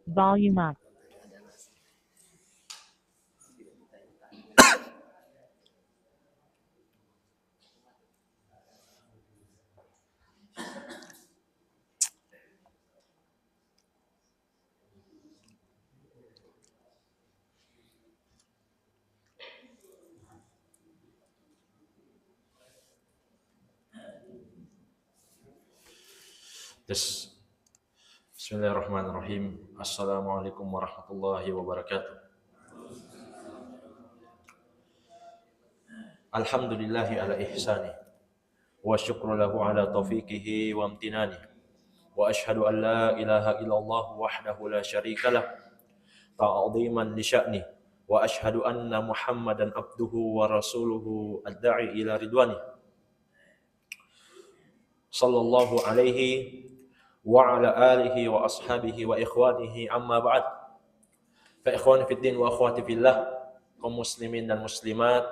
Volume up. Tes. Bismillahirrahmanirrahim. Assalamualaikum warahmatullahi wabarakatuh. Alhamdulillahi ala ihsani wa syukru lahu ala taufiqihi wa amtinani wa ashhadu an la ilaha illallah wahdahu la syarikalah ta'ziman li sya'ni wa ashhadu anna Muhammadan abduhu wa rasuluhu ad-da'i ila ridwani sallallahu alaihi wa ala alihi wa ashabihi wa ikhwanihi amma ba'd. Fa ikhwani fid din wa akhwati fillah, kaum muslimin dan muslimat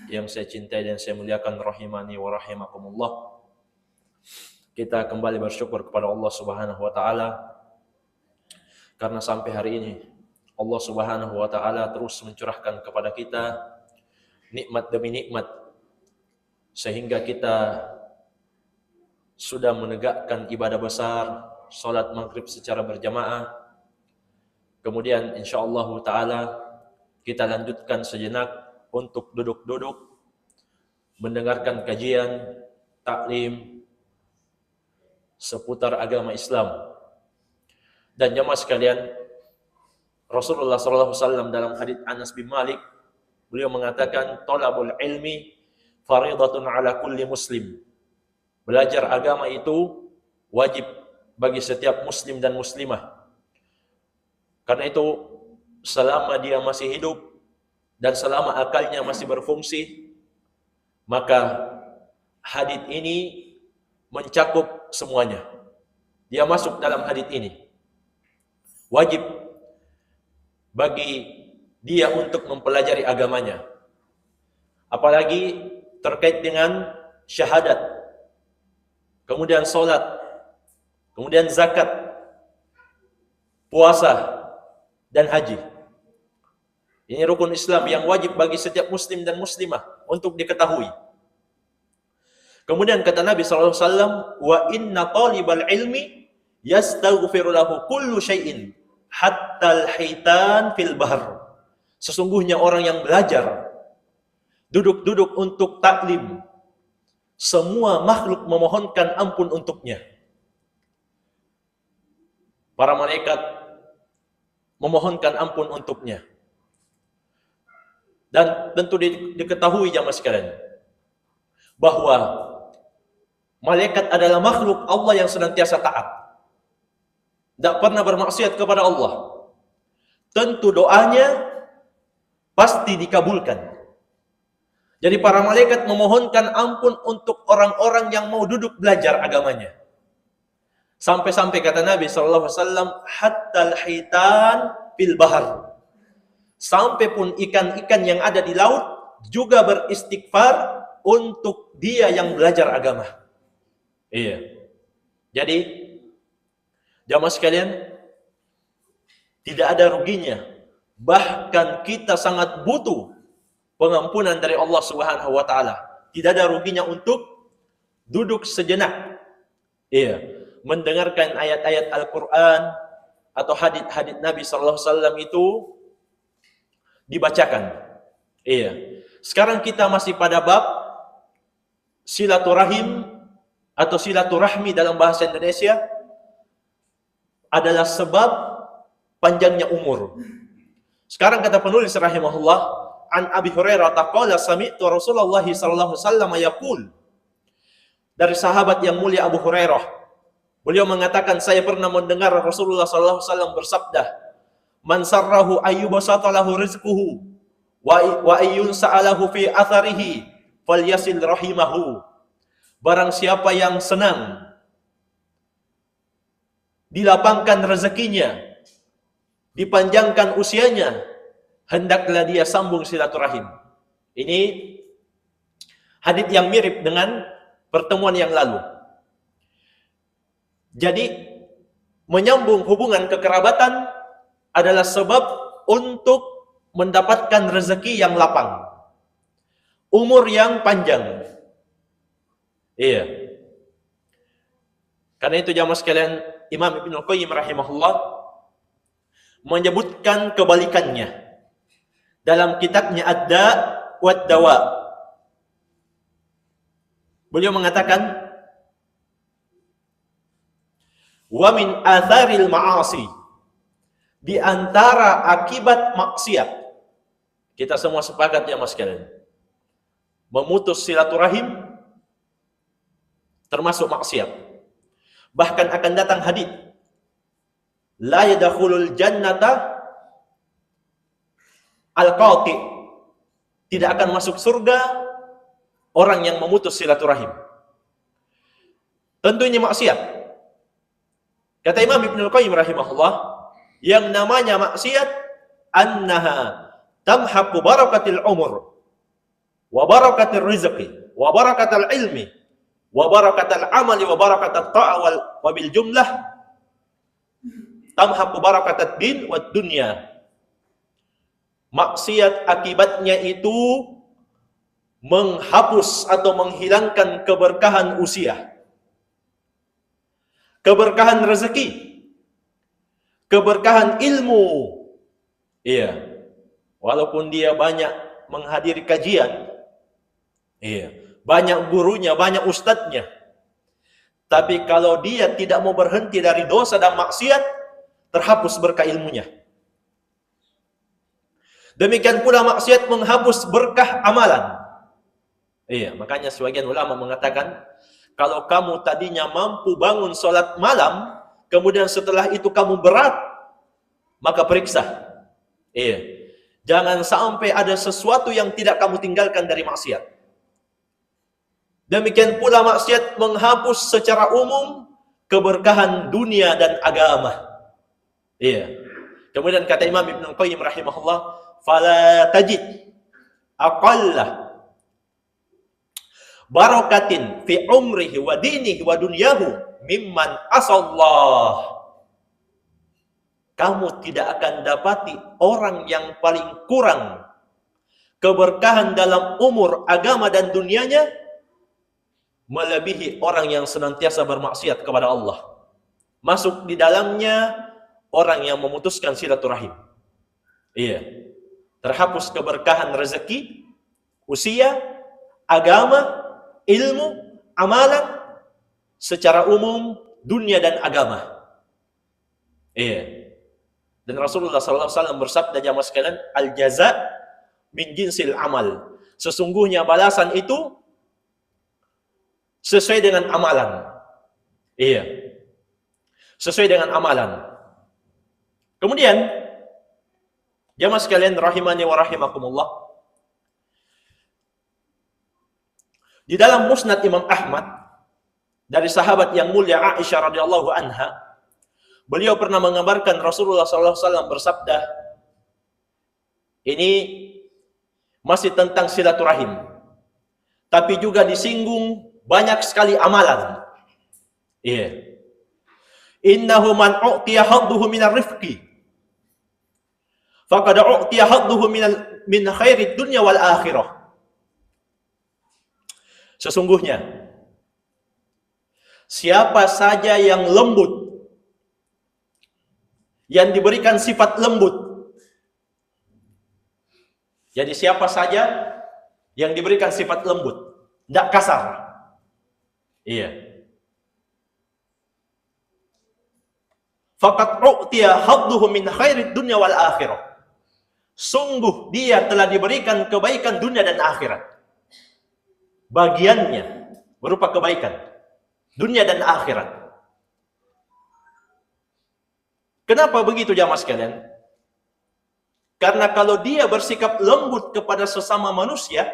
yang saya cintai dan saya muliakan rahimani wa rahimakumullah. Kita kembali bersyukur kepada Allah Subhanahu wa taala karena sampai hari ini Allah Subhanahu wa taala terus mencurahkan kepada kita nikmat demi nikmat sehingga kita sudah menegakkan ibadah besar, salat maghrib secara berjamaah. Kemudian insyaallah taala kita lanjutkan sejenak untuk duduk-duduk mendengarkan kajian taklim seputar agama Islam. Dan jemaah sekalian, Rasulullah SAW dalam hadits Anas bin Malik, beliau mengatakan talabul ilmi faridatun ala kulli muslim. Belajar agama itu wajib bagi setiap muslim dan muslimah. Karena itu selama dia masih hidup dan selama akalnya masih berfungsi, maka hadits ini mencakup semuanya. Dia masuk dalam hadits ini. Wajib bagi dia untuk mempelajari agamanya. Apalagi terkait dengan syahadat, kemudian salat, kemudian zakat, puasa, dan haji. Ini rukun Islam yang wajib bagi setiap muslim dan muslimah untuk diketahui. Kemudian kata Nabi SAW, wa inna talibal ilmi yastaghfiru lahu kullu syai'in hatta al-hitan fil bahr. Sesungguhnya orang yang belajar, duduk-duduk untuk taklim, semua makhluk memohonkan ampun untuknya. Para malaikat memohonkan ampun untuknya. Dan tentu diketahui jamaah sekalian bahwa malaikat adalah makhluk Allah yang senantiasa taat. Tidak pernah bermaksiat kepada Allah. Tentu doanya pasti dikabulkan. Jadi para malaikat memohonkan ampun untuk orang-orang yang mau duduk belajar agamanya. Sampai-sampai kata Nabi SAW, hatta al-hitan fil bahar. Sampai pun ikan-ikan yang ada di laut juga beristighfar untuk dia yang belajar agama. Iya. Jadi, jamaah sekalian, tidak ada ruginya. Bahkan kita sangat butuh pengampunan dari Allah Subhanahu wa taala. Tidak ada ruginya untuk duduk sejenak. Iya, mendengarkan ayat-ayat Al-Qur'an atau hadits Nabi sallallahu alaihi wasallam itu dibacakan. Iya. Sekarang kita masih pada bab silaturahim atau silaturahmi dalam bahasa Indonesia adalah sebab panjangnya umur. Sekarang kata penulis rahimahullah, an Abi Hurairah taqala sami'tu Rasulullah sallallahu alaihi wasallam yaqul. Dari sahabat yang mulia Abu Hurairah, beliau mengatakan, saya pernah mendengar Rasulullah sallallahu alaihi wasallam bersabda, man sarrahu ayyubasata lahu rizquhu wa ayyun sa'alahu fi atharihi falyasil rahimahu. Barang siapa yang senang dilapangkan rezekinya, dipanjangkan usianya, hendaklah dia sambung silaturahim. Ini hadits yang mirip dengan pertemuan yang lalu. Jadi menyambung hubungan kekerabatan adalah sebab untuk mendapatkan rezeki yang lapang, umur yang panjang. Iya. Karena itu jamaah sekalian, Imam Ibnu Qayyim rahimahullah menyebutkan kebalikannya dalam kitabnya Ad-Da' wad-Dawa. Beliau mengatakan, wa min atharil ma'asi, di antara akibat maksiat, kita semua sepakat ya mas sekalian, memutus silaturahim termasuk maksiat. Bahkan akan datang hadits, la yadkhulul jannata al-qati, tidak akan masuk surga orang yang memutus silaturahim. Tentu ini maksiat. Kata Imam Ibnu Qayyim rahimahullah, yang namanya maksiat annaha tamhaqu barakatil umur wa barakatil rizqi wa barakatil ilmi wa barakatil amali wa barakatil ta'a wa bil jumlah tamhaqu barakatil din wad dunya. Maksiat akibatnya itu menghapus atau menghilangkan keberkahan usia, keberkahan rezeki, keberkahan ilmu. Iya. Walaupun dia banyak menghadiri kajian, iya, banyak gurunya, banyak ustadznya, tapi kalau dia tidak mau berhenti dari dosa dan maksiat, terhapus berkah ilmunya. Demikian pula maksiat menghapus berkah amalan. Iya, makanya sebagian ulama mengatakan, kalau kamu tadinya mampu bangun sholat malam, kemudian setelah itu kamu berat, maka periksa. Iya. Jangan sampai ada sesuatu yang tidak kamu tinggalkan dari maksiat. Demikian pula maksiat menghapus secara umum keberkahan dunia dan agama. Iya. Kemudian kata Imam Ibnu Qayyim rahimahullah, fala tajid aqalla barakatin fi umrihi wa dinihi wa dunyahu mimman asallah. Kamu tidak akan dapati orang yang paling kurang keberkahan dalam umur, agama dan dunianya melebihi orang yang senantiasa bermaksiat kepada Allah. Masuk di dalamnya orang yang memutuskan silaturahim. Iya. Terhapus keberkahan rezeki, usia, agama, ilmu, amalan secara umum, dunia dan agama. Iya. Dan Rasulullah SAW bersabda jamaah sekalian, al-jaza min jinsil amal. Sesungguhnya balasan itu sesuai dengan amalan. Iya. Sesuai dengan amalan. Kemudian, jamaah sekalian rahimani wa rahimakumullah, di dalam Musnad Imam Ahmad dari sahabat yang mulia Aisyah radhiyallahu anha, beliau pernah mengabarkan Rasulullah SAW bersabda, ini masih tentang silaturahim, tapi juga disinggung banyak sekali amalan. Iya. Innahu man u'tiya hadduhu minar rifqi faqad u'tiya hadduhu min khairid dunya wal akhirah. Sesungguhnya siapa saja yang lembut, yang diberikan sifat lembut. Jadi siapa saja yang diberikan sifat lembut, tidak kasar. Iya. Faqad u'tiya hadduhu min khairid dunya wal akhirah. Sungguh dia telah diberikan kebaikan dunia dan akhirat. Bagiannya berupa kebaikan dunia dan akhirat. Kenapa begitu jamaah sekalian? Karena kalau dia bersikap lembut kepada sesama manusia,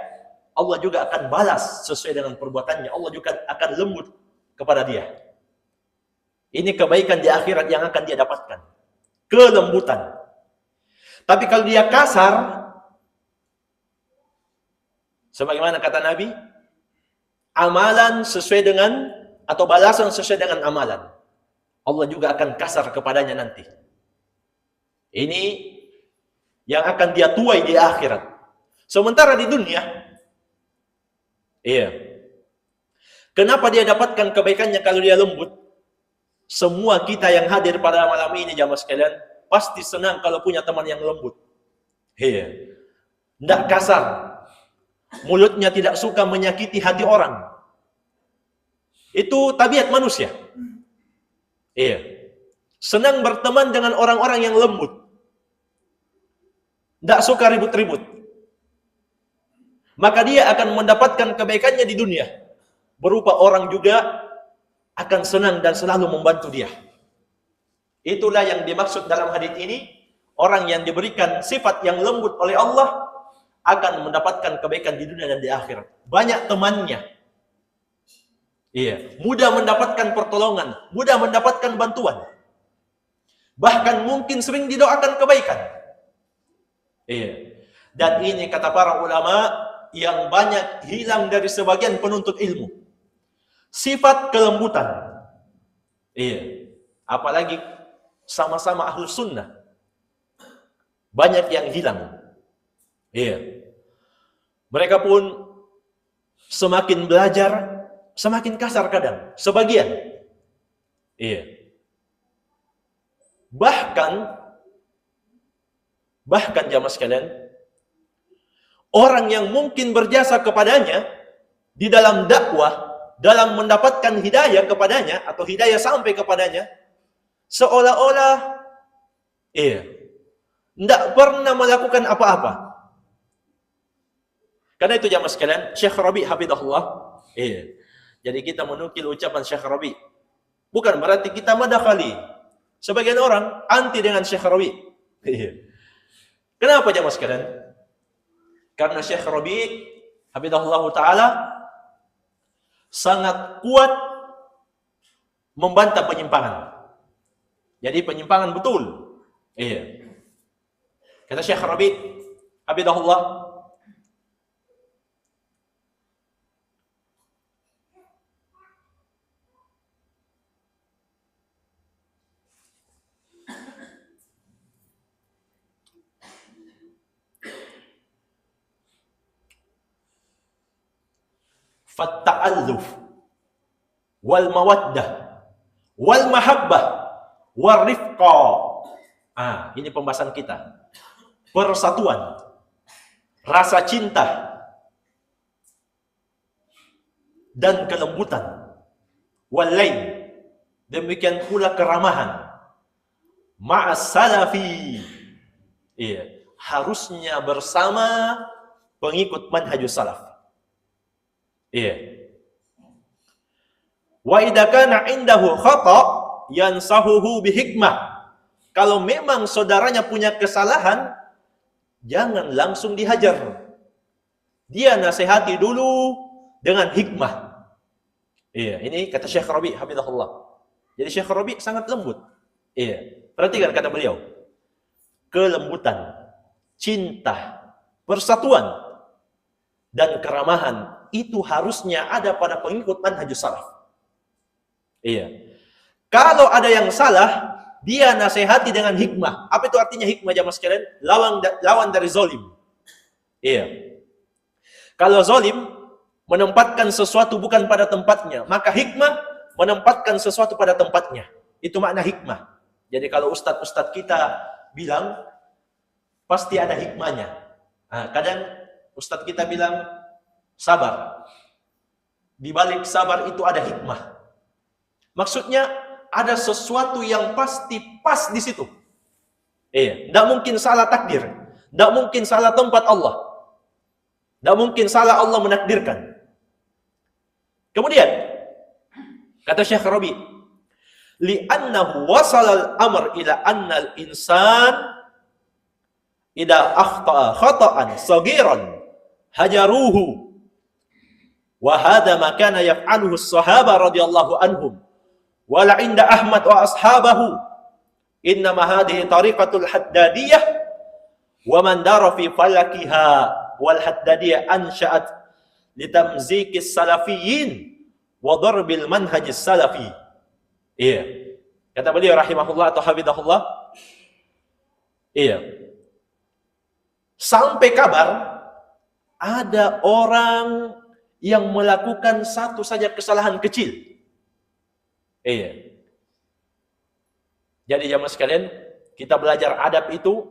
Allah juga akan balas sesuai dengan perbuatannya. Allah juga akan lembut kepada dia. Ini kebaikan di akhirat yang akan dia dapatkan. Kelembutan. Tapi kalau dia kasar, sebagaimana kata Nabi, amalan sesuai dengan, atau balasan sesuai dengan amalan. Allah juga akan kasar kepadanya nanti. Ini yang akan dia tuai di akhirat. Sementara di dunia, iya. Kenapa dia dapatkan kebaikannya kalau dia lembut? Semua kita yang hadir pada malam ini jamaah sekalian, pasti senang kalau punya teman yang lembut. Iya. Tidak kasar. Mulutnya tidak suka menyakiti hati orang. Itu tabiat manusia. Iya. Senang berteman dengan orang-orang yang lembut. Tidak suka ribut-ribut. Maka dia akan mendapatkan kebaikannya di dunia. Berupa orang juga akan senang dan selalu membantu dia. Itulah yang dimaksud dalam hadis ini. Orang yang diberikan sifat yang lembut oleh Allah akan mendapatkan kebaikan di dunia dan di akhirat. Banyak temannya. Iya, mudah mendapatkan pertolongan, mudah mendapatkan bantuan. Bahkan mungkin sering didoakan kebaikan. Iya. Dan ini kata para ulama yang banyak hilang dari sebagian penuntut ilmu. Sifat kelembutan. Iya. Apalagi sama-sama ahlus sunnah. Banyak yang hilang. Iya. Mereka pun semakin belajar, semakin kasar kadang. Sebagian. Iya. Bahkan jamaah sekalian, orang yang mungkin berjasa kepadanya di dalam dakwah, dalam mendapatkan hidayah kepadanya atau hidayah sampai kepadanya, seolah-olah tidak pernah melakukan apa-apa. Karena itu jamaah sekalian, Syekh Rabi hafidhahullah. Jadi kita menukil ucapan Syekh Rabi. Bukan berarti kita madakhali. Sebagian orang anti dengan Syekh Rabi. Kenapa jamaah sekalian? Karena Syekh Rabi hafidhahullah taala sangat kuat membantah penyimpangan. Jadi penyimpangan betul. Kata Syekh Rabi hafidhahullah, fatta'alluf wal mawaddah wal mahabbah war rifqa. Ini pembahasan kita. Persatuan, rasa cinta dan kelembutan. Walain, demikian pula keramahan. Ma'as salafi. Harusnya bersama pengikut manhajus salaf. Wa idza kana indahu khata yansahuhu bihikmah. Kalau memang saudaranya punya kesalahan, jangan langsung dihajar. Dia nasihati dulu dengan hikmah. Ini kata Syekh Rabi hafizahullah. Jadi Syekh Rabi sangat lembut. Perhatikan kata beliau. Kelembutan, cinta, persatuan dan keramahan itu harusnya ada pada pengikut manhajus salaf. Kalau ada yang salah, dia nasihati dengan hikmah. Apa itu artinya hikmah jamaah sekalian? Lawan dari zalim. Kalau zalim menempatkan sesuatu bukan pada tempatnya, maka hikmah menempatkan sesuatu pada tempatnya. Itu makna hikmah. Jadi kalau ustadz-ustadz kita bilang, pasti ada hikmahnya. Kadang ustadz kita bilang, sabar. Di balik sabar itu ada hikmah. Maksudnya, ada sesuatu yang pasti pas di situ. Tidak mungkin salah takdir. Tidak mungkin salah tempat Allah. Tidak mungkin salah Allah menakdirkan. Kemudian, kata Syekh Rabi, li'annahu wasal al-amr ila anna al-insan idza akhta'a khata'an saghiran hajaruhu. Wa hadha ma kana yaf'aluhu as-sahaba radhiyallahu anhum. Wala inda Ahmad wa ashabahu innama hadhihi tariqatul haddadiyah wa man dara fi falakiha wal haddadiyah ansha'at litamzikis salafiyyin wa darbil manhajis salafi. Kata beliau rahimahullah atau hafidhahullah, Iya. Sampai kabar ada orang yang melakukan satu saja kesalahan kecil. Iya. Jadi jamaah sekalian, kita belajar adab itu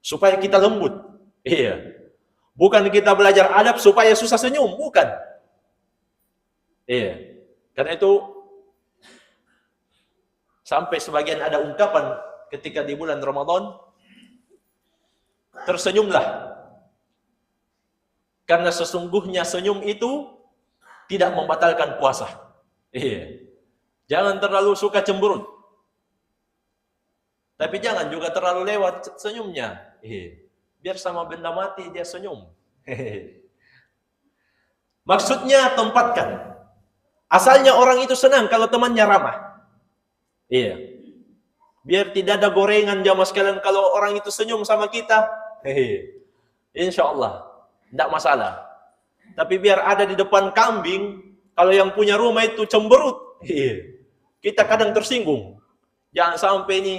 supaya kita lembut. Iya. Bukan kita belajar adab supaya susah senyum, bukan. Iya. Karena itu sampai sebagian ada ungkapan ketika di bulan Ramadan, tersenyumlah. Karena sesungguhnya senyum itu tidak membatalkan puasa. Iya. Jangan terlalu suka cemberut. Tapi jangan juga terlalu lewat senyumnya. Biar sama benda mati dia senyum. Maksudnya tempatkan. Asalnya orang itu senang kalau temannya ramah. Iya. Biar tidak ada gorengan jamaah sekalian kalau orang itu senyum sama kita. Insya Allah tidak masalah. Tapi biar ada di depan kambing, kalau yang punya rumah itu cemberut, kita kadang tersinggung. Jangan sampai ini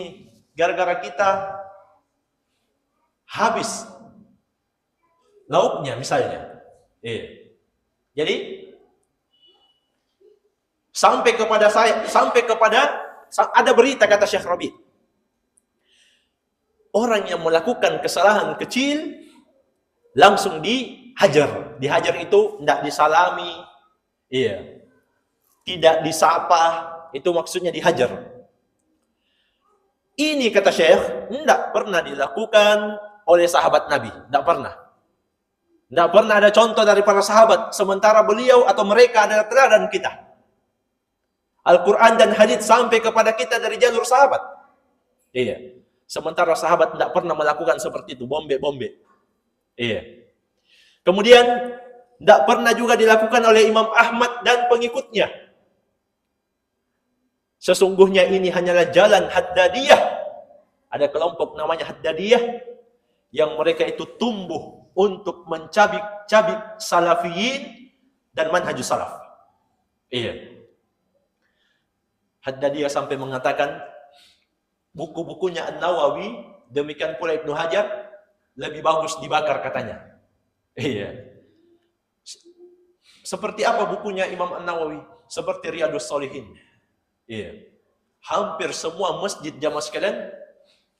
gara-gara kita habis lauknya misalnya. Jadi sampai kepada ada berita kata Syekh Rabi. Orang yang melakukan kesalahan kecil langsung dihajar. Dihajar itu tidak disalami, tidak disapa, itu maksudnya dihajar. Ini kata Syekh, tidak pernah dilakukan oleh sahabat Nabi. Tidak pernah. Tidak pernah ada contoh dari para sahabat. Sementara beliau atau mereka adalah teladan kita. Al-Quran dan hadits sampai kepada kita dari jalur sahabat. Iya. Sementara sahabat tidak pernah melakukan seperti itu. Bombe. Iya. Kemudian, tidak pernah juga dilakukan oleh Imam Ahmad dan pengikutnya. Sesungguhnya ini hanyalah jalan Haddadiyah. Ada kelompok namanya Haddadiyah yang mereka itu tumbuh untuk mencabik-cabik salafiyin dan manhajus salaf. Iya. Haddadiyah sampai mengatakan buku-bukunya An-Nawawi, demikian pula Ibnu Hajar, lebih bagus dibakar katanya. Iya. Seperti apa bukunya Imam An-Nawawi? Seperti Riyadhus Shalihin. Iya. Hampir semua masjid jamaah sekalian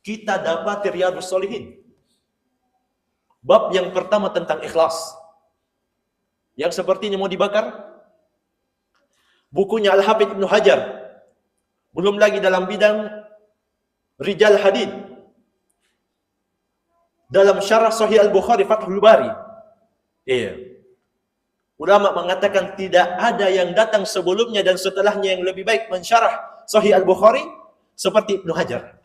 kita dapat Riyadhus Shalihin. Bab yang pertama tentang ikhlas. Yang seperti ini mau dibakar. Bukunya Al-Hafidz Ibnu Hajar. Belum lagi dalam bidang rijal hadith. Dalam syarah Sahih Al-Bukhari Fathul Bari. Iya. Ulama mengatakan tidak ada yang datang sebelumnya dan setelahnya yang lebih baik mensyarah Sahih Al-Bukhari seperti Ibnu Hajar.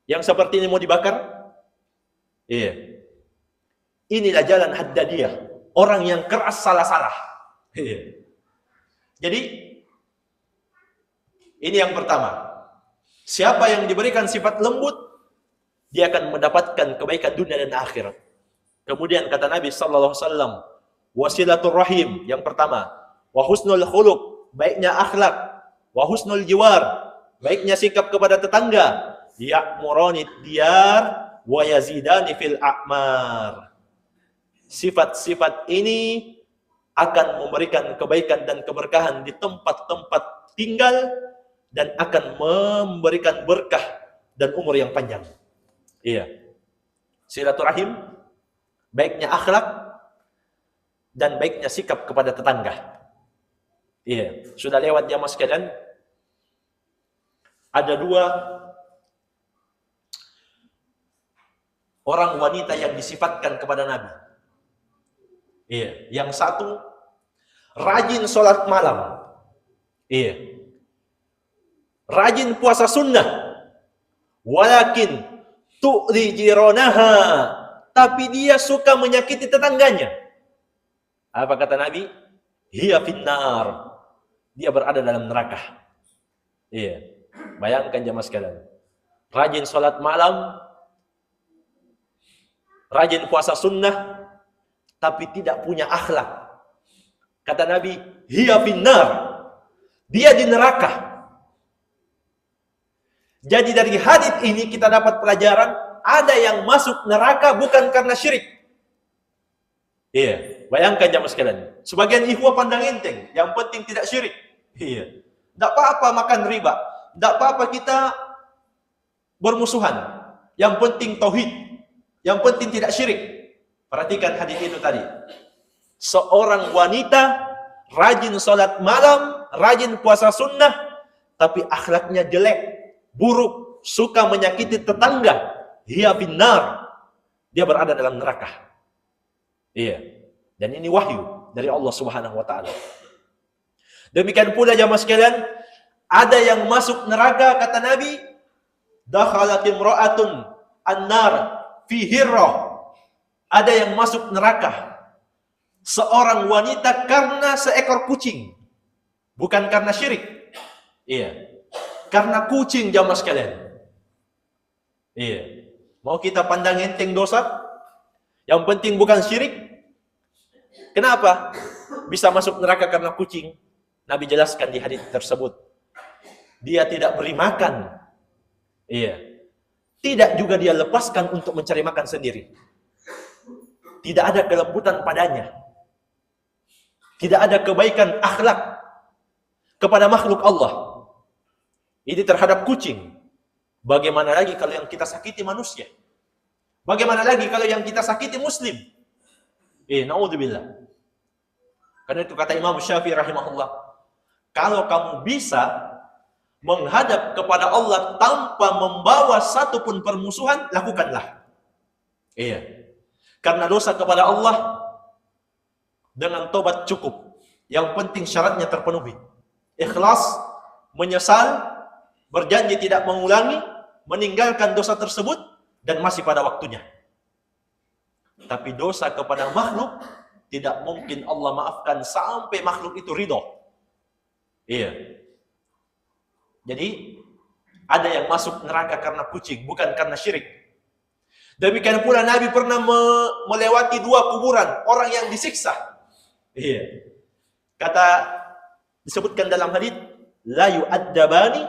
Yang seperti ini mau dibakar? Iya. Inilah jalan Haddadiyah. Orang yang keras salah-salah. Iya. Jadi, ini yang pertama. Siapa yang diberikan sifat lembut, dia akan mendapatkan kebaikan dunia dan akhirat. Kemudian kata Nabi sallallahu alaihi wasallam, wasilatul rahim yang pertama, wa husnul khuluq, baiknya akhlak, wa husnul jiwar, baiknya sikap kepada tetangga, ya'murani diyar wa yazidani fil a'mar. Sifat-sifat ini akan memberikan kebaikan dan keberkahan di tempat-tempat tinggal dan akan memberikan berkah dan umur yang panjang. Iya. Silaturahim, baiknya akhlak dan baiknya sikap kepada tetangga. Iya, sudah lewat jamaah sekalian. Ada dua orang wanita yang disifatkan kepada Nabi. Iya, yang satu rajin sholat malam. Iya. Rajin puasa sunnah. Walakin tu'ri jiranaha, tapi dia suka menyakiti tetangganya. Apa kata Nabi? Hiya finnar. Dia berada dalam neraka. Iya. Bayangkan jamaah sekalian. Rajin sholat malam, rajin puasa sunnah, tapi tidak punya akhlak. Kata Nabi, hiya finnar. Dia di neraka. Jadi dari hadits ini kita dapat pelajaran, ada yang masuk neraka bukan karena syirik. Iya, bayangkan jamaah sekalian. Sebagian ikhwah pandang enteng, yang penting tidak syirik. Iya. Tidak apa-apa makan riba, tidak apa-apa kita bermusuhan. Yang penting tauhid, yang penting tidak syirik. Perhatikan hadis itu tadi. Seorang wanita rajin sholat malam, rajin puasa sunnah, tapi akhlaknya jelek, buruk, suka menyakiti tetangga, hiya finnar, dia berada dalam neraka. Iya. Dan ini wahyu dari Allah Subhanahu wa taala. Demikian pula jamaah sekalian, ada yang masuk neraka kata Nabi, dakhalat imra'atun an-nar fi hirrah. Ada yang masuk neraka, seorang wanita karena seekor kucing, bukan karena syirik. Iya. Karena kucing jamaah sekalian. Iya. Mau kita pandang enteng dosa? Yang penting bukan syirik. Kenapa bisa masuk neraka karena kucing? Nabi jelaskan di hadis tersebut. Dia tidak beri makan. Iya. Tidak juga dia lepaskan untuk mencari makan sendiri. Tidak ada kelembutan padanya. Tidak ada kebaikan akhlak kepada makhluk Allah. Ini terhadap kucing. Bagaimana lagi kalau yang kita sakiti manusia? Bagaimana lagi kalau yang kita sakiti muslim? Naudzubillah. Karena itu kata Imam Syafi'i rahimahullah, kalau kamu bisa menghadap kepada Allah tanpa membawa satu pun permusuhan, lakukanlah. Iya. Karena dosa kepada Allah dengan tobat cukup. Yang penting syaratnya terpenuhi. Ikhlas, menyesal, berjanji tidak mengulangi, meninggalkan dosa tersebut, dan masih pada waktunya. Tapi dosa kepada makhluk, tidak mungkin Allah maafkan sampai makhluk itu ridho. Iya. Jadi, ada yang masuk neraka karena kucing, bukan karena syirik. Demikian pula Nabi pernah melewati 2 kuburan, orang yang disiksa. Iya. Kata, disebutkan dalam hadis, la yu'addabani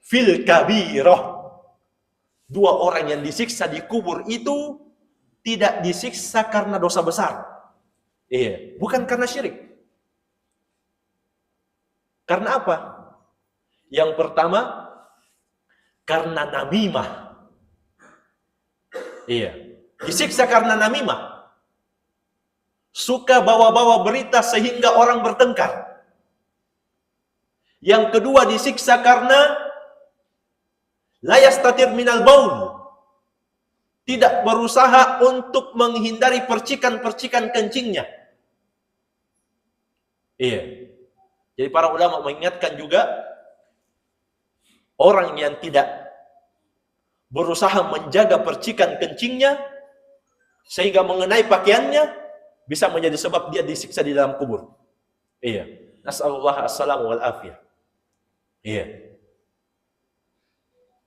fil kabirah. 2 orang yang disiksa di kubur itu tidak disiksa karena dosa besar. Iya, bukan karena syirik. Karena apa? Yang pertama, karena namimah. Iya, disiksa karena namimah. Suka bawa-bawa berita sehingga orang bertengkar. Yang kedua disiksa karena la yastatir minal baul. Tidak berusaha untuk menghindari percikan-percikan kencingnya. Iya. Jadi para ulama mengingatkan juga, orang yang tidak berusaha menjaga percikan kencingnya sehingga mengenai pakaiannya bisa menjadi sebab dia disiksa di dalam kubur. Iya. Nas'alullah as-salamu wal afiyah. Iya.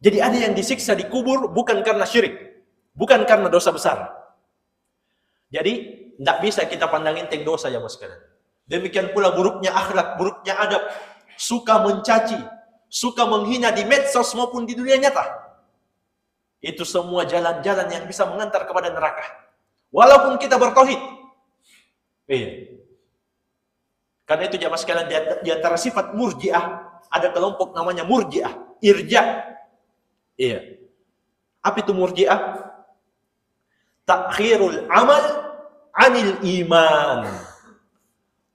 Jadi ada yang disiksa di kubur bukan karena syirik, bukan karena dosa besar. Jadi tidak bisa kita pandang enteng dosa ya mas sekalian. Demikian pula buruknya akhlak, buruknya adab, suka mencaci, suka menghina di medsos maupun di dunia nyata. Itu semua jalan-jalan yang bisa mengantar kepada neraka. Walaupun kita bertauhid. Iya. Karena itu jamaah sekalian, di antara sifat murji'ah, ada kelompok namanya murji'ah, irja'. Iya. Apa itu murji'ah? Takhirul amal anil iman.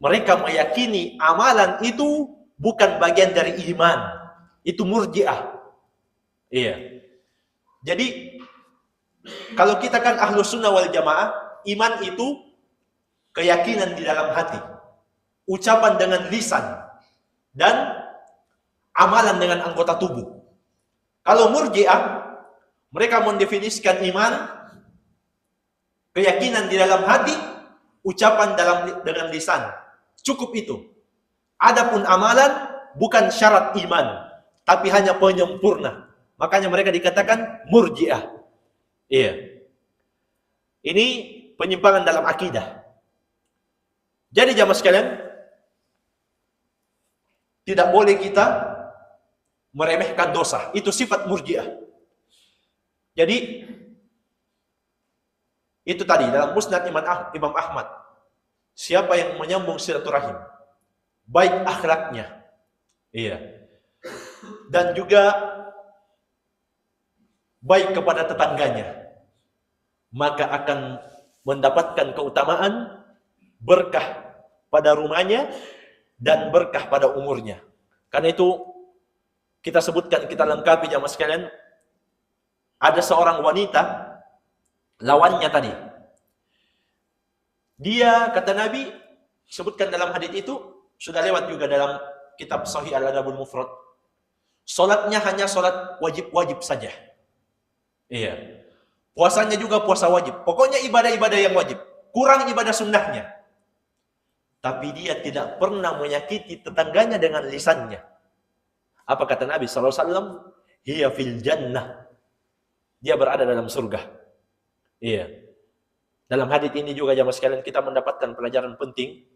Mereka meyakini amalan itu bukan bagian dari iman. Itu murji'ah. Iya. Jadi, kalau kita kan ahlus sunnah wal jamaah, iman itu keyakinan di dalam hati, ucapan dengan lisan, dan amalan dengan anggota tubuh. Kalau murji'ah, mereka mendefinisikan iman, keyakinan di dalam hati, ucapan dengan lisan. Cukup itu. Adapun amalan bukan syarat iman, tapi hanya penyempurna. Makanya mereka dikatakan murji'ah. Iya. Ini penyimpangan dalam akidah. Jadi jamaah sekalian, tidak boleh kita meremehkan dosa. Itu sifat murji'ah. Jadi Itu tadi dalam Musnad Imam Ahmad. Siapa yang menyambung silaturahim, baik akhlaknya, iya, dan juga baik kepada tetangganya, maka akan mendapatkan keutamaan, berkah pada rumahnya dan berkah pada umurnya. Karena itu kita sebutkan, kita lengkapi jamaah sekalian, ada seorang wanita lawannya tadi. Dia, kata Nabi, sebutkan dalam hadis itu, sudah lewat juga dalam kitab Sahih Al-Adabul Mufrad. Salatnya hanya salat wajib-wajib saja. Iya. Puasanya juga puasa wajib. Pokoknya ibadah-ibadah yang wajib. Kurang ibadah sunnahnya. Tapi dia tidak pernah menyakiti tetangganya dengan lisannya. Apa kata Nabi SAW? Hiya fil jannah. Dia berada dalam surga. Iya. Dalam hadis ini juga jamaah sekalian kita mendapatkan pelajaran penting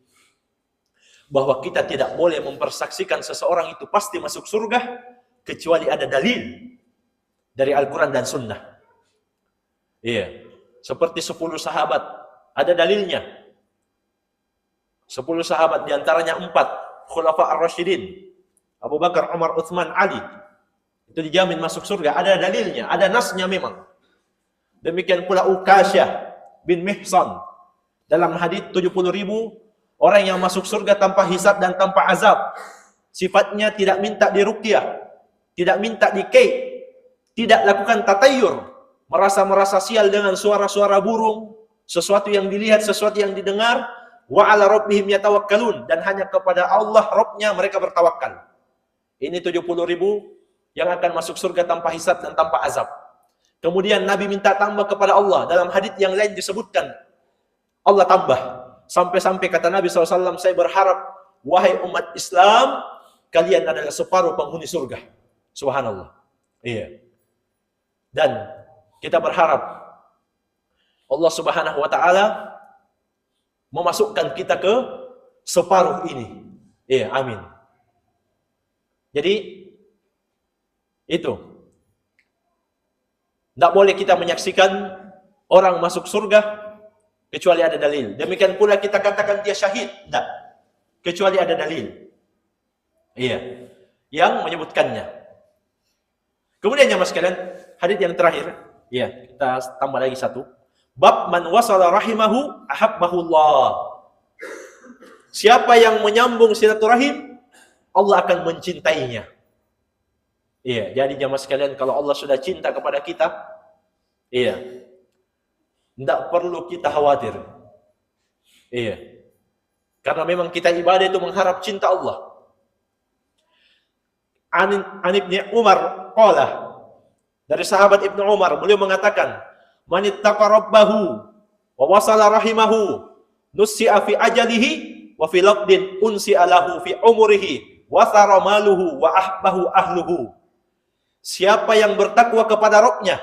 bahwa kita tidak boleh mempersaksikan seseorang itu pasti masuk surga kecuali ada dalil dari Al-Quran dan Sunnah. Iya, seperti 10 sahabat ada dalilnya. 10 sahabat diantaranya 4 Khulafa Ar-Rasyidin, Abu Bakar, Umar, Utsman, Ali, itu dijamin masuk surga. Ada dalilnya, ada nasnya memang. Demikian pula Ukasyah bin Mihsan. Dalam hadis 70.000 orang yang masuk surga tanpa hisab dan tanpa azab. Sifatnya tidak minta diruqyah, tidak minta dikei, tidak lakukan tatayur, merasa sial dengan suara-suara burung, sesuatu yang dilihat, sesuatu yang didengar. Wa ala rabbihim yatawakkalun, dan hanya kepada Allah Rabbnya mereka bertawakal. Ini 70.000 yang akan masuk surga tanpa hisab dan tanpa azab. Kemudian Nabi minta tambah kepada Allah. Dalam hadis yang lain disebutkan Allah tambah. Sampai-sampai kata Nabi SAW, saya berharap, wahai umat Islam, kalian adalah separuh penghuni surga. Subhanallah. Iya. Dan kita berharap Allah Subhanahu wa Ta'ala memasukkan kita ke separuh ini. Iya, amin. Jadi itu. Tidak boleh kita menyaksikan orang masuk surga kecuali ada dalil. Demikian pula kita katakan dia syahid. Tidak. Kecuali ada dalil. Iya. Yang menyebutkannya. Kemudian jamaah sekalian, hadis yang terakhir. Iya, kita tambah lagi satu. Bab man wasala rahimahu ahabbahullah. Siapa yang menyambung silaturahim, Allah akan mencintainya. Iya, jadi jamaah sekalian, kalau Allah sudah cinta kepada kita, iya, tidak perlu kita khawatir. Iya, karena memang kita ibadah itu mengharap cinta Allah. An Ibnu Umar qala, dari sahabat Ibnu Umar, beliau mengatakan, man ittaqa rabbahu wa wasala rahimahu nusi'a fi ajalihi wa fi laqdin unsi'a lahu fi umrihi wa thara maluhu wa ahbahu ahluhu. Siapa yang bertakwa kepada Rabbnya,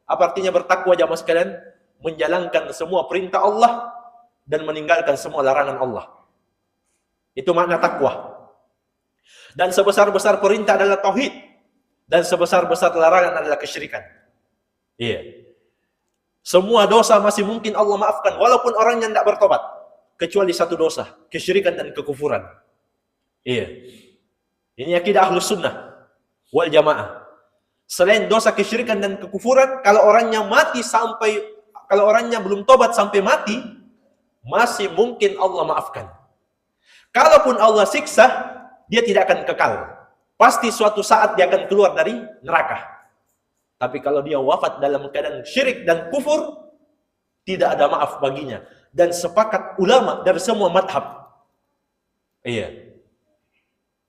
apa artinya bertakwa jamaah sekalian? Menjalankan semua perintah Allah dan meninggalkan semua larangan Allah. Itu makna takwa. Dan sebesar-besar perintah adalah tauhid, dan sebesar-besar larangan adalah kesyirikan. Iya. Semua dosa masih mungkin Allah maafkan walaupun orangnya tidak bertobat, kecuali satu dosa, kesyirikan dan kekufuran. Iya. Ini akidah Ahlus Sunnah wal Jamaah. Selain dosa kesyirikan dan kekufuran, kalau orangnya belum tobat sampai mati, masih mungkin Allah maafkan. Kalaupun Allah siksa, dia tidak akan kekal. Pasti suatu saat dia akan keluar dari neraka. Tapi kalau dia wafat dalam keadaan syirik dan kufur, tidak ada maaf baginya. Dan sepakat ulama dari semua madhab, iya,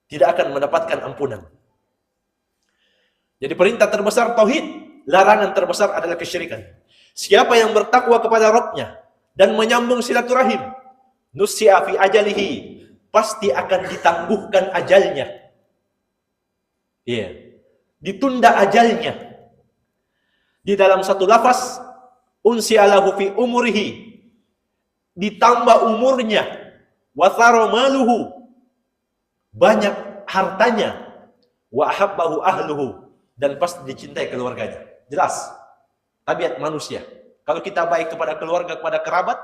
tidak akan mendapatkan ampunan. Jadi perintah terbesar tauhid, larangan terbesar adalah kesyirikan. Siapa yang bertakwa kepada Rabbnya dan menyambung silaturahim, nusi'a fi ajalihi, pasti akan ditangguhkan ajalnya. Iya. Ditunda ajalnya. Di dalam satu lafaz, unsi'a lahu fi umrihi, ditambah umurnya, wa thara maluhu, banyak hartanya, wa ahabbahu ahluhu, dan pasti dicintai keluarganya. Jelas tabiat manusia. Kalau kita baik kepada keluarga, kepada kerabat,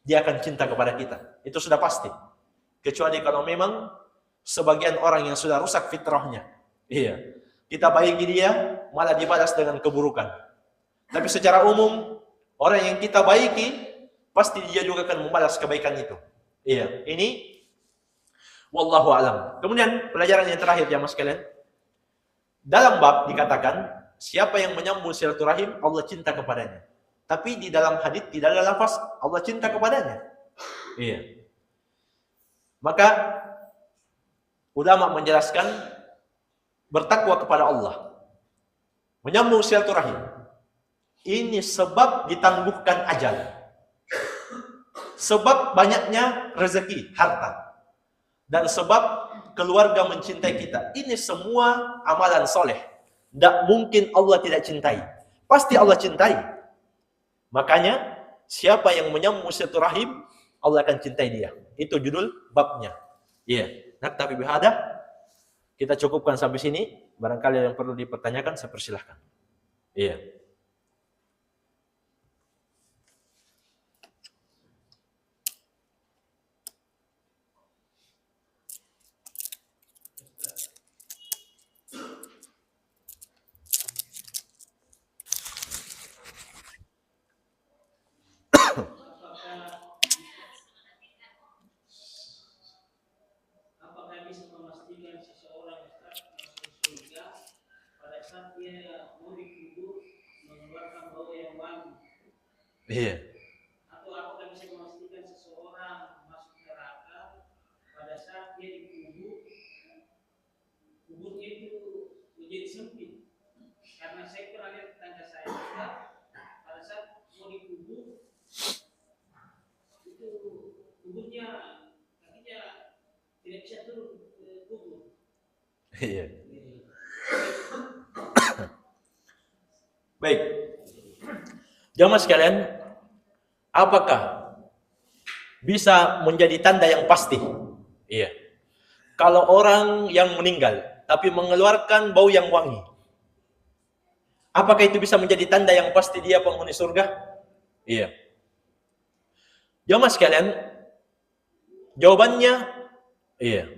dia akan cinta kepada kita. Itu sudah pasti. Kecuali kalau memang sebagian orang yang sudah rusak fitrahnya. Iya. Kita baiki dia, malah dibalas dengan keburukan. Tapi secara umum, orang yang kita baiki, pasti dia juga akan membalas kebaikan itu. Iya. Ini wallahu alam. Kemudian pelajaran yang terakhir jamaah sekalian. Dalam bab dikatakan, siapa yang menyambung silaturahim, Allah cinta kepadanya. Tapi di dalam hadits tidak ada lafaz Allah cinta kepadanya. Iya. Maka ulama menjelaskan bertakwa kepada Allah, menyambung silaturahim. Ini sebab ditangguhkan ajal. Sebab banyaknya rezeki, harta. Dan sebab keluarga mencintai kita. Ini semua amalan soleh. Tidak mungkin Allah tidak cintai. Pasti Allah cintai. Makanya siapa yang menyambung silaturahim, Allah akan cintai dia. Itu judul babnya. Iya. Naktafi bihada. Kita cukupkan sampai sini. Barangkali yang perlu dipertanyakan, saya persilahkan. Iya. Apakah bisa memastikan seseorang masuk surga pada saat dia mau dikubur mengeluarkan bau yang wangi? Iya. Atau apakah bisa memastikan seseorang masuk neraka pada saat dia dikubur, kuburnya itu menjadi sempit? Karena saya pernah lihat tetangga saya juga, pada saat mau dikubur itu kuburnya kakinya tidak bisa turun ke kubur. Iya. Baik. Jamaah sekalian, apakah bisa menjadi tanda yang pasti? Iya. Kalau orang yang meninggal tapi mengeluarkan bau yang wangi, apakah itu bisa menjadi tanda yang pasti dia penghuni surga? Iya. Jamaah sekalian, jawabannya iya.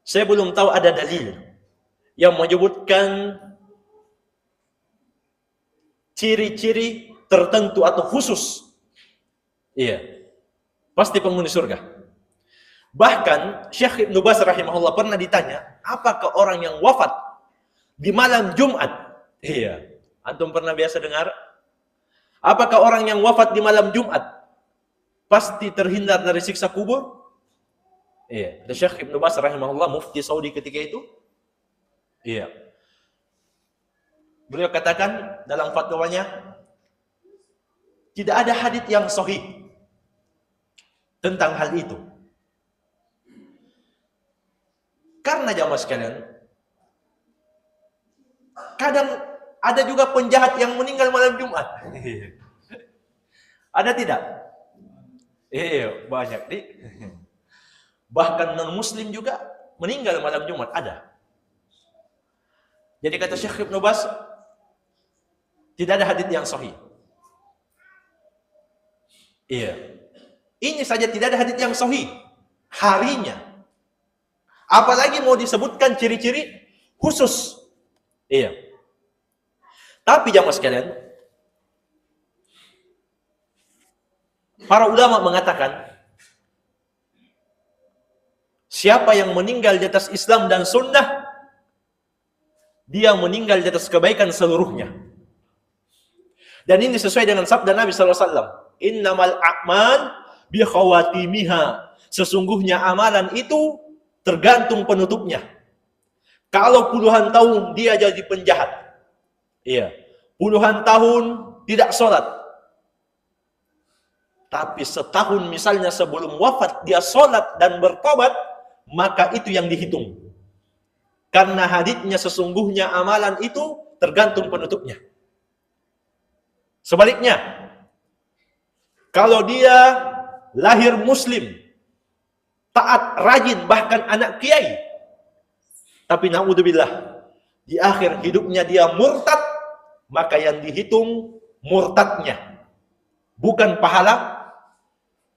Saya belum tahu ada dalil yang menyebutkan ciri-ciri tertentu atau khusus. Iya. Pasti penghuni surga. Bahkan Syekh Ibnu Baz rahimahullah pernah ditanya, apakah orang yang wafat di malam Jumat? Iya. Antum pernah biasa dengar? Apakah orang yang wafat di malam Jumat pasti terhindar dari siksa kubur? Iya. Ada Syekh Ibnu Baz rahimahullah, mufti Saudi ketika itu. Iya. Beliau katakan dalam fatwanya, tidak ada hadits yang sahih tentang hal itu. Karena jamaah sekalian, kadang ada juga penjahat yang meninggal malam Jumat. Ada tidak? Iya, banyak. Bahkan non-muslim juga meninggal malam Jumat, ada. Jadi kata Syekh Ibnu Baz, tidak ada hadits yang sahih. Iya. Ini saja tidak ada hadits yang sahih. Harinya. Apalagi mau disebutkan ciri-ciri khusus. Iya. Tapi jamaah sekalian, para ulama mengatakan, siapa yang meninggal di atas Islam dan sunnah, dia meninggal di atas kebaikan seluruhnya. Dan ini sesuai dengan sabda Nabi SAW. Innamal a'mal bi khawatimiha. Sesungguhnya amalan itu tergantung penutupnya. Kalau puluhan tahun dia jadi penjahat, iya, puluhan tahun tidak sholat, tapi setahun misalnya sebelum wafat dia sholat dan bertobat, maka itu yang dihitung. Karena haditsnya sesungguhnya amalan itu tergantung penutupnya. Sebaliknya, kalau dia lahir muslim, taat, rajin, bahkan anak kiai, tapi naudzubillah, di akhir hidupnya dia murtad, maka yang dihitung murtadnya, bukan pahala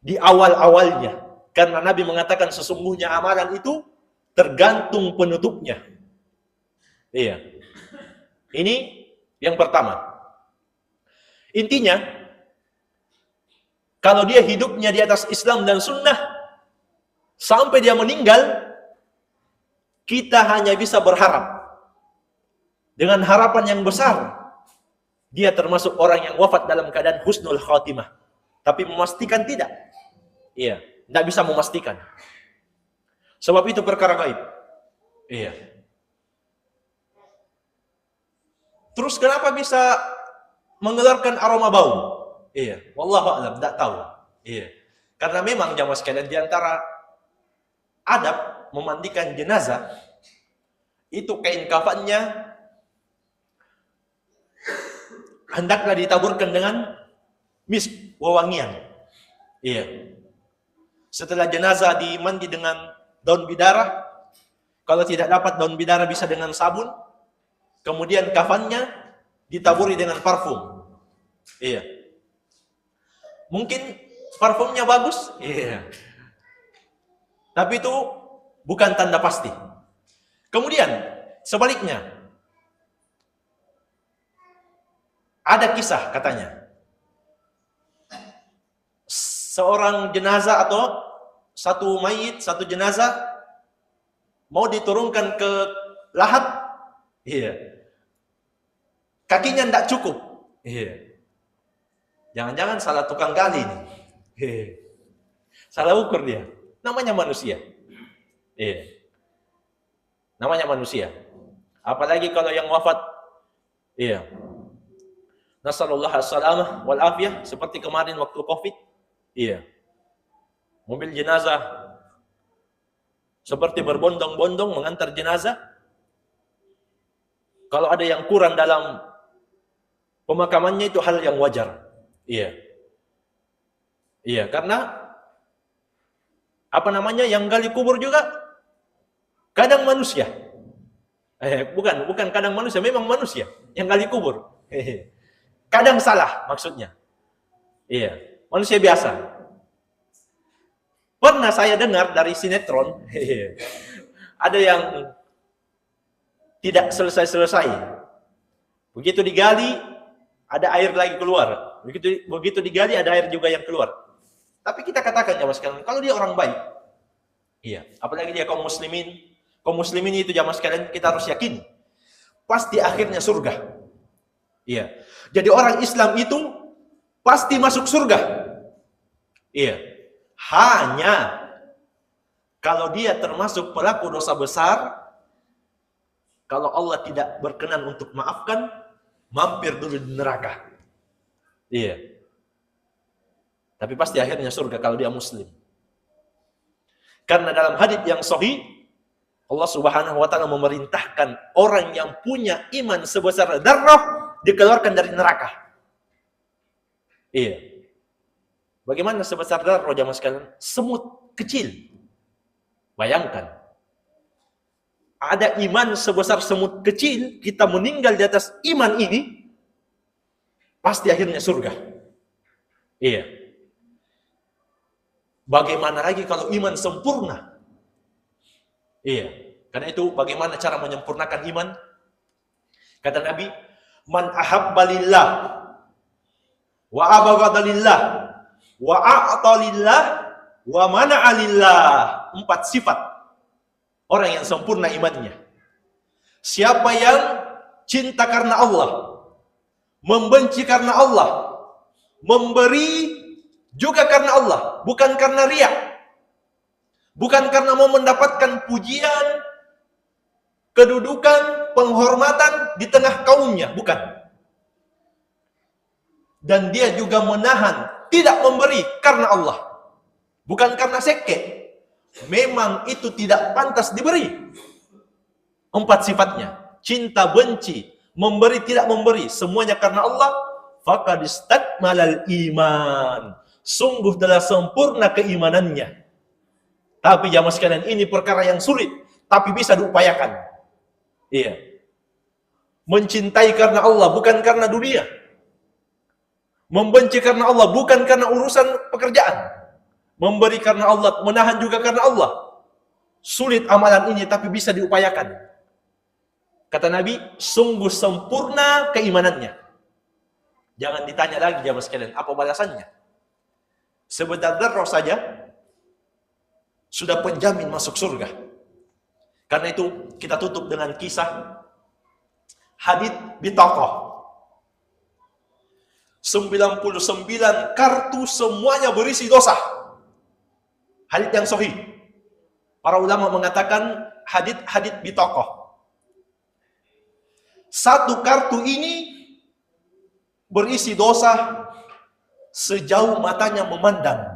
di awal-awalnya. Karena Nabi mengatakan sesungguhnya amalan itu tergantung penutupnya. Iya. Ini yang pertama. Intinya, kalau dia hidupnya di atas Islam dan Sunnah, sampai dia meninggal, kita hanya bisa berharap. Dengan harapan yang besar, dia termasuk orang yang wafat dalam keadaan husnul khatimah. Tapi memastikan tidak. Iya, tidak bisa memastikan. Sebab itu perkara gaib. Iya. Terus kenapa bisa mengeluarkan aroma bau? Iya, wallahu a'lam, tidak tahu. Iya. Karena memang jamaah sekalian, di antara adab memandikan jenazah itu kain kafannya hendaklah ditaburkan dengan misk, wewangian. Iya. Setelah jenazah dimandi dengan daun bidara, kalau tidak dapat daun bidara bisa dengan sabun. Kemudian kafannya ditaburi dengan parfum. Iya. Mungkin parfumnya bagus. Iya. Tapi itu bukan tanda pasti. Kemudian sebaliknya, ada kisah katanya. Seorang jenazah atau satu mayit, satu jenazah mau diturunkan ke lahat. Iya. Kakinya tidak cukup. Iya. Jangan-jangan salah tukang gali nih. Iya. Salah ukur dia. Namanya manusia. Iya. Namanya manusia. Apalagi kalau yang wafat. Iya. Nasallallahu as-salamah wal afiyah, seperti kemarin waktu Covid. Iya. Mobil jenazah seperti berbondong-bondong mengantar jenazah. Kalau ada yang kurang dalam pemakamannya itu hal yang wajar. Iya. Iya, karena apa namanya, yang gali kubur juga kadang manusia. Bukan kadang manusia, memang manusia yang gali kubur. Kadang salah maksudnya. Iya, manusia biasa. Pernah saya dengar dari sinetron, ada yang tidak selesai-selesai. Begitu digali, ada air lagi keluar. Begitu digali, ada air juga yang keluar. Tapi kita katakan jamaah sekalian, kalau dia orang baik, iya, apalagi dia kaum muslimin itu jamaah sekalian, kita harus yakin pasti akhirnya surga. Iya. Jadi orang Islam itu pasti masuk surga. Iya. Hanya kalau dia termasuk pelaku dosa besar, kalau Allah tidak berkenan untuk maafkan, mampir dulu di neraka. Iya. Tapi pasti akhirnya surga kalau dia muslim. Karena dalam hadits yang sahih, Allah Subhanahu wa taala memerintahkan orang yang punya iman sebesar darah dikeluarkan dari neraka. Iya. Bagaimana sebesar darah jamaah sekalian? Semut kecil. Bayangkan. Ada iman sebesar semut kecil, kita meninggal di atas iman ini, pasti akhirnya surga. Iya. Bagaimana lagi kalau iman sempurna? Iya. Karena itu bagaimana cara menyempurnakan iman? Kata Nabi, man ahabba lillah wa abghada lillah wa a'ta lillah wa mana'a lillah. 4 sifat orang yang sempurna imannya. Siapa yang cinta karena Allah, membenci karena Allah, memberi juga karena Allah, bukan karena riya, bukan karena mau mendapatkan pujian, kedudukan, penghormatan di tengah kaumnya, bukan. Dan dia juga menahan, tidak memberi karena Allah, bukan karena seke, memang itu tidak pantas diberi. 4 sifatnya, cinta, benci, memberi, tidak memberi, semuanya karena Allah. Faqad istakmalal iman, sungguh telah sempurna keimanannya. Tapi jamaah sekalian, ini perkara yang sulit, tapi bisa diupayakan. Iya. Mencintai karena Allah, bukan karena dunia. Membenci karena Allah, bukan karena urusan pekerjaan. Memberi karena Allah, menahan juga karena Allah. Sulit amalan ini, tapi bisa diupayakan. Kata Nabi, sungguh sempurna keimanannya. Jangan ditanya lagi jamaah sekalian, apa balasannya? Sebesar darah saja, sudah penjamin masuk surga. Karena itu, kita tutup dengan kisah hadits bitaqah. 99 kartu semuanya berisi dosa. Hadits yang sahih. Para ulama mengatakan hadits bitaqah. Satu kartu ini berisi dosa sejauh matanya memandang.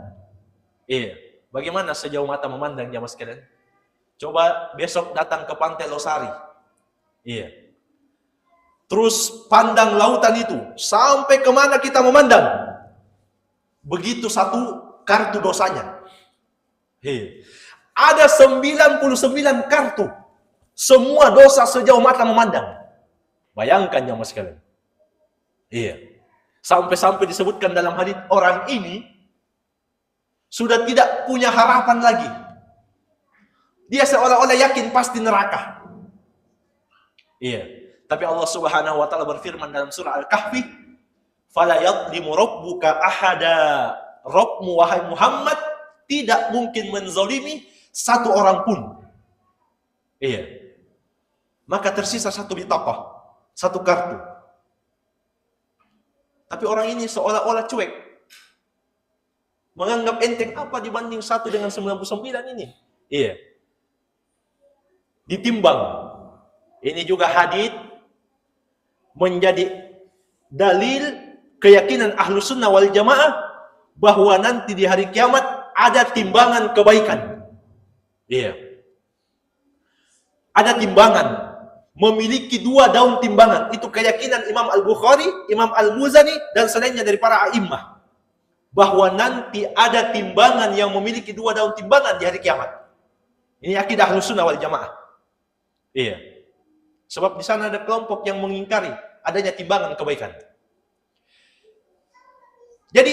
Iya. Bagaimana sejauh mata memandang jamaah sekalian? Coba besok datang ke Pantai Losari. Iya. Terus pandang lautan itu sampai kemana kita memandang. Begitu satu kartu dosanya. Iya. Ada 99 kartu. Semua dosa sejauh mata memandang. Bayangkan jamaah sekalian. Iya. Sampai-sampai disebutkan dalam hadits, orang ini sudah tidak punya harapan lagi. Dia seolah-olah yakin pasti neraka. Iya. Tapi Allah Subhanahu wa taala berfirman dalam surah Al-Kahfi, "Fala yadhlimu rabbuka ahada." Rabbmu wahai Muhammad tidak mungkin menzalimi satu orang pun. Iya. Maka tersisa satu bitaqah, satu kartu. Tapi orang ini seolah-olah cuek. Menganggap enteng apa dibanding 1 dengan 99 ini. Iya. Ditimbang. Ini juga hadits menjadi dalil keyakinan Ahlus Sunnah wal Jamaah bahwa nanti di hari kiamat ada timbangan kebaikan. Iya. Ada timbangan, memiliki 2 daun timbangan. Itu keyakinan Imam Al-Bukhari, Imam Al-Muzani dan selainnya dari para a'immah. Bahwa nanti ada timbangan yang memiliki 2 daun timbangan di hari kiamat. Ini akidah Ahlus Sunnah wal Jamaah. Iya. Sebab di sana ada kelompok yang mengingkari adanya timbangan kebaikan. Jadi,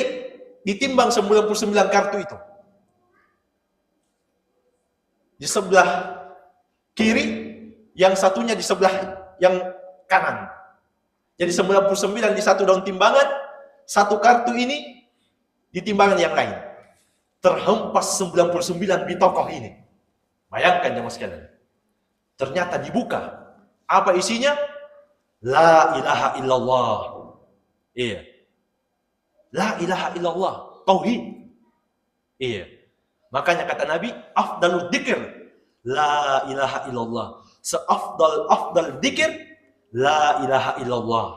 ditimbang 99 kartu itu. Di sebelah kiri, yang satunya di sebelah yang kanan. Jadi 99 di satu daun timbangan, satu kartu ini di timbangan yang lain. Terhempas 99 bitaqah ini. Bayangkan jemaah sekalian. Ternyata dibuka. Apa isinya? La ilaha illallah. Iya. La ilaha illallah. Tauhid. Iya. Makanya kata Nabi, afdalul dzikir la ilaha illallah. Seafdal dzikir la ilaha illallah.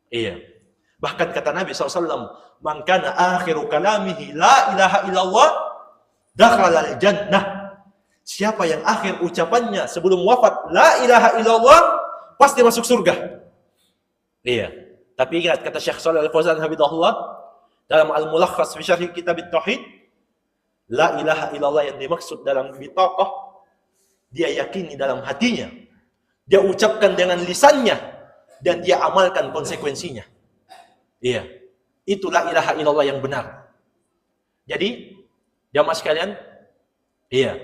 Iya. Bahkan kata Nabi SAW, man kana akhiru kalamihi la ilaha illallah dakhala al-jannah. Siapa yang akhir ucapannya sebelum wafat la ilaha illallah pasti masuk surga. Iya. Tapi ingat kata Syekh Shalih Al-Fauzan hafizahullah dalam Al-Mulakhas fi Syarh Kitab At-Tauhid, la ilaha illallah yang dimaksud dalam bitaqah dia yakini dalam hatinya, dia ucapkan dengan lisannya dan dia amalkan konsekuensinya. Iya. Itu la ilaha illallah yang benar. Jadi jamaah sekalian, iya.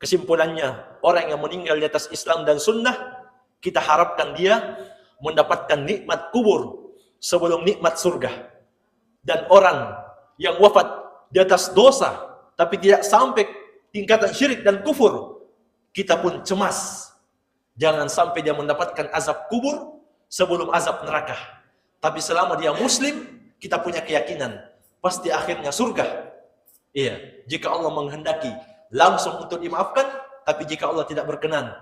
Kesimpulannya, orang yang meninggal di atas Islam dan Sunnah, kita harapkan dia mendapatkan nikmat kubur sebelum nikmat surga. Dan orang yang wafat di atas dosa, tapi tidak sampai tingkatan syirik dan kufur, kita pun cemas. Jangan sampai dia mendapatkan azab kubur sebelum azab neraka. Tapi selama dia muslim, kita punya keyakinan, pasti akhirnya surga. Iya, jika Allah menghendaki, langsung untuk dimaafkan, tapi jika Allah tidak berkenan,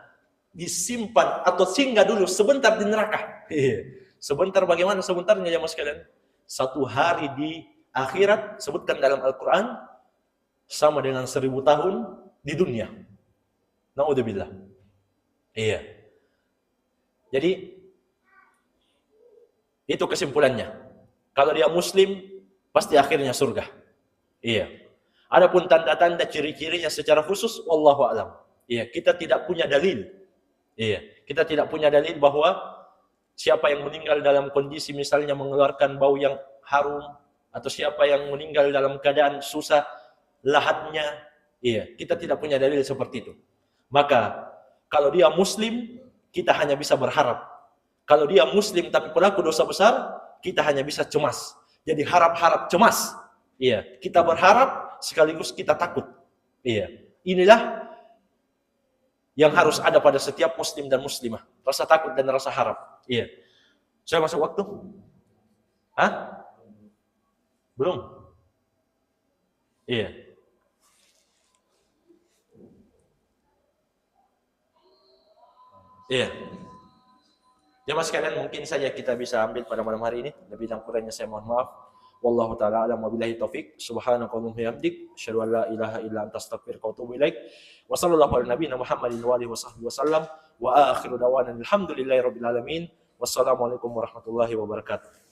disimpan atau singgah dulu sebentar di neraka. Sebentar, bagaimana sebentarnya jamaah sekalian? 1 hari di akhirat, sebutkan dalam Al-Quran, sama dengan 1000 tahun di dunia. Na'udzubillah. Iya. Jadi, itu kesimpulannya. Kalau dia muslim, pasti akhirnya surga. Iya. Adapun tanda-tanda ciri-cirinya secara khusus, wallahu a'lam. Iya, kita tidak punya dalil. Iya, kita tidak punya dalil bahwa siapa yang meninggal dalam kondisi misalnya mengeluarkan bau yang harum, atau siapa yang meninggal dalam keadaan susah lahatnya. Iya, kita tidak punya dalil seperti itu. Maka kalau dia muslim, kita hanya bisa berharap. Kalau dia muslim tapi pelaku dosa besar, kita hanya bisa cemas. Jadi harap-harap cemas. Iya, kita berharap sekaligus kita takut. Iya, inilah yang harus ada pada setiap muslim dan muslimah. Rasa takut dan rasa harap. Iya. Saya masuk waktu? Hah? Belum? Iya. Iya. Jemaah sekalian, mungkin saja kita bisa ambil pada malam hari ini. Lebih dan kurangnya saya mohon maaf. Wallahu taala alam wabillahi taufik. Subhanakallahumma wa bihamdik, asyhadu an la ilaha illa anta astaghfiruka wa atubu ilaik. Wa sallallahu ala nabiyyina Muhammadin wa alihi wasahbihi wasallam. Wa akhiru da'wana alhamdulillahi rabbil alamin. Wassalamualaikum warahmatullahi wabarakatuh.